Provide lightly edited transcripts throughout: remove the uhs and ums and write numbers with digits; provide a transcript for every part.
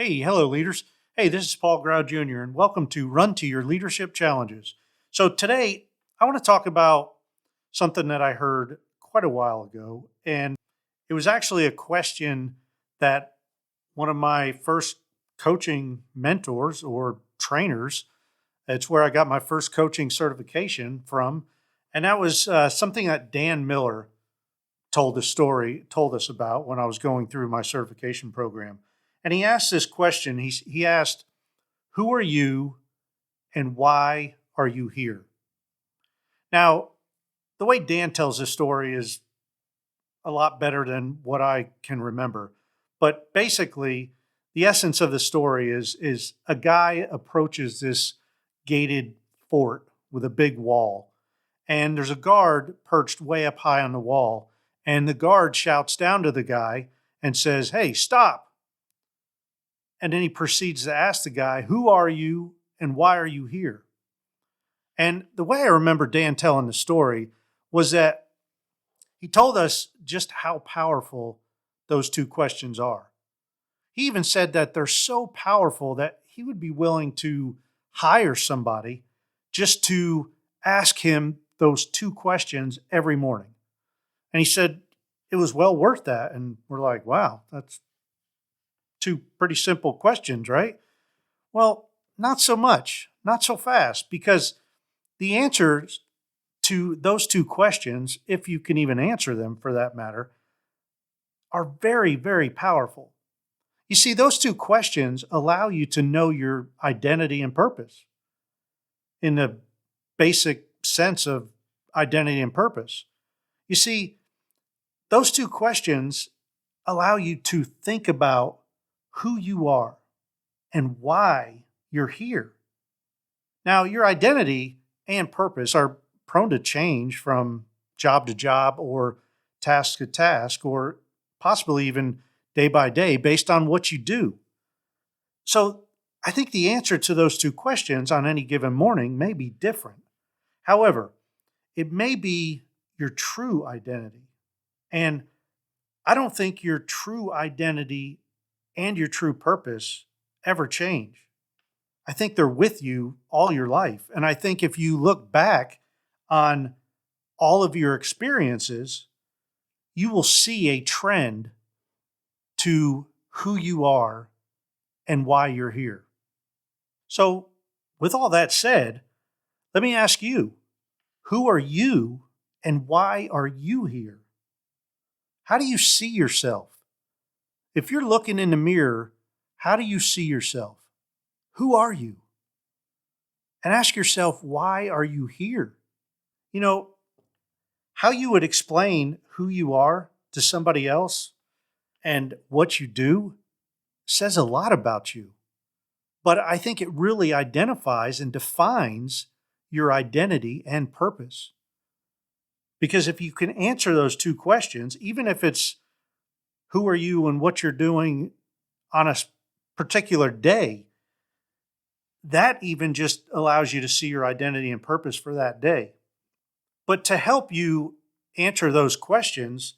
Hey, hello, leaders. Hey, this is Paul Grau Jr., and welcome to Run to Your Leadership Challenges. So, today I want to talk about something that I heard quite a while ago, and it was actually a question that one of my first coaching mentors or trainers, it's where I got my first coaching certification from, and that was something that Dan Miller told us about when I was going through my certification program. And he asked this question. He asked, "Who are you and why are you here?" Now, the way Dan tells this story is a lot better than what I can remember. But basically, the essence of the story is a guy approaches this gated fort with a big wall, and there's a guard perched way up high on the wall, and the guard shouts down to the guy and says, "Hey, stop." And then he proceeds to ask the guy, "Who are you and why are you here?" And the way I remember Dan telling the story was that he told us just how powerful those two questions are. He even said that they're so powerful that he would be willing to hire somebody just to ask him those two questions every morning. And he said it was well worth that. And we're like, wow, that's two pretty simple questions, right? Well, not so much, not so fast, because the answers to those two questions, if you can even answer them for that matter, are very, very powerful. You see, those two questions allow you to know your identity and purpose in the basic sense of identity and purpose. You see, those two questions allow you to think about who you are and why you're here. Now, your identity and purpose are prone to change from job to job or task to task or possibly even day by day based on what you do. So, I think the answer to those two questions on any given morning may be different. However, it may be your true identity. And I don't think your true identity and your true purpose ever change. I think they're with you all your life. And I think if you look back on all of your experiences, you will see a trend to who you are and why you're here. So, with all that said, let me ask you, who are you and why are you here? How do you see yourself? If you're looking in the mirror, how do you see yourself? Who are you? And ask yourself, why are you here? You know, how you would explain who you are to somebody else and what you do says a lot about you. But I think it really identifies and defines your identity and purpose. Because if you can answer those two questions, even if it's who are you and what you're doing on a particular day, that even just allows you to see your identity and purpose for that day. But to help you answer those questions,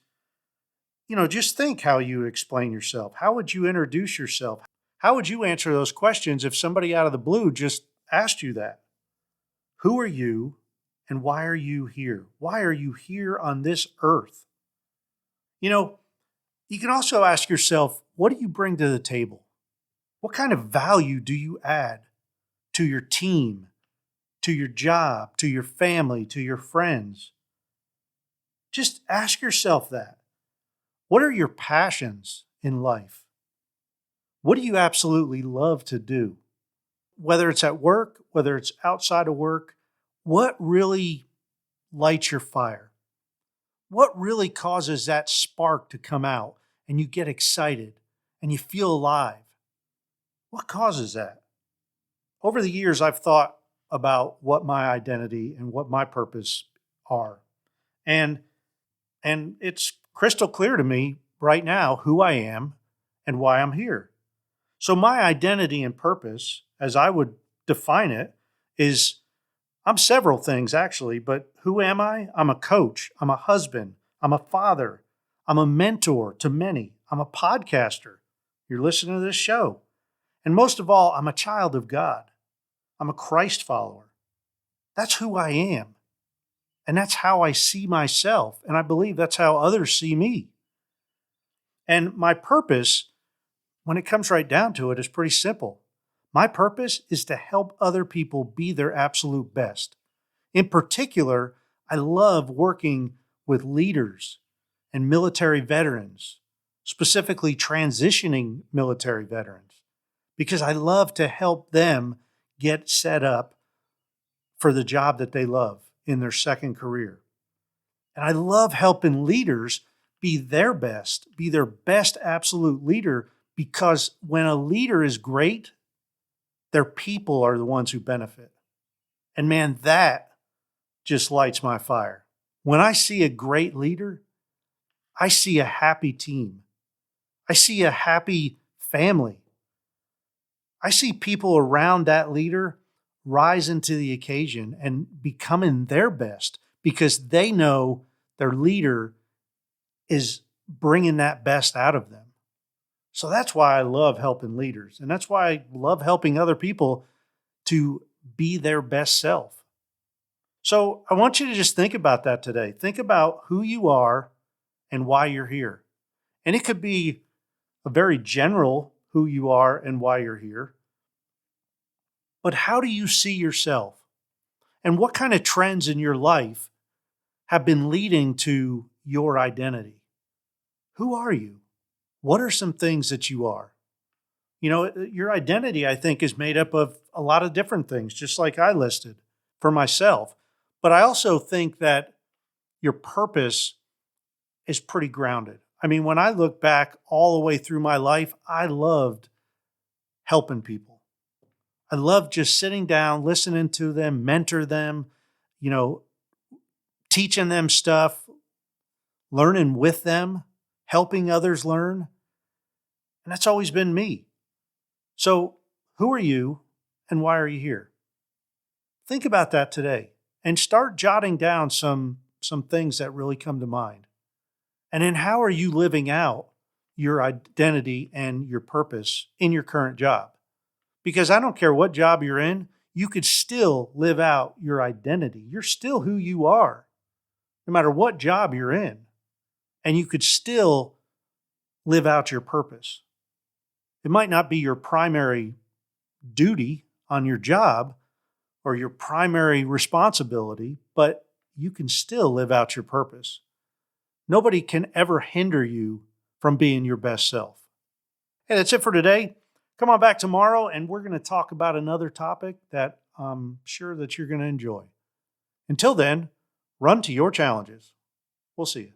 just think how you explain yourself. How would you introduce yourself? How would you answer those questions if somebody out of the blue just asked you that? Who are you and why are you here? Why are you here on this earth? You know, you can also ask yourself, what do you bring to the table? What kind of value do you add to your team, to your job, to your family, to your friends? Just ask yourself that. What are your passions in life? What do you absolutely love to do? Whether it's at work, whether it's outside of work, what really lights your fire? What really causes that spark to come out and you get excited and you feel alive? What causes that? Over the years, I've thought about what my identity and what my purpose are. And it's crystal clear to me right now who I am and why I'm here. So my identity and purpose, as I would define it, is I'm several things actually, but who am I? I'm a coach, I'm a husband, I'm a father, I'm a mentor to many, I'm a podcaster. You're listening to this show. And most of all, I'm a child of God. I'm a Christ follower. That's who I am. And that's how I see myself. And I believe that's how others see me. And my purpose, when it comes right down to it, is pretty simple. My purpose is to help other people be their absolute best. In particular, I love working with leaders and military veterans, specifically transitioning military veterans, because I love to help them get set up for the job that they love in their second career. And I love helping leaders be their best absolute leader, because when a leader is great, their people are the ones who benefit. And man, that just lights my fire. When I see a great leader, I see a happy team. I see a happy family. I see people around that leader rising to the occasion and becoming their best because they know their leader is bringing that best out of them. So that's why I love helping leaders. And that's why I love helping other people to be their best self. So I want you to just think about that today. Think about who you are and why you're here. And it could be a very general who you are and why you're here. But how do you see yourself? And what kind of trends in your life have been leading to your identity? Who are you? What are some things that you are? You know, your identity, I think, is made up of a lot of different things, just like I listed for myself. But I also think that your purpose is pretty grounded. I mean, when I look back all the way through my life, I loved helping people. I loved just sitting down, listening to them, mentor them, you know, teaching them stuff, learning with them, helping others learn. And that's always been me. So, who are you and why are you here? Think about that today and start jotting down some things that really come to mind. And then how are you living out your identity and your purpose in your current job? Because I don't care what job you're in, you could still live out your identity. You're still who you are, no matter what job you're in. And you could still live out your purpose. It might not be your primary duty on your job or your primary responsibility, but you can still live out your purpose. Nobody can ever hinder you from being your best self. Hey, that's it for today. Come on back tomorrow and we're going to talk about another topic that I'm sure that you're going to enjoy. Until then, run to your challenges. We'll see you.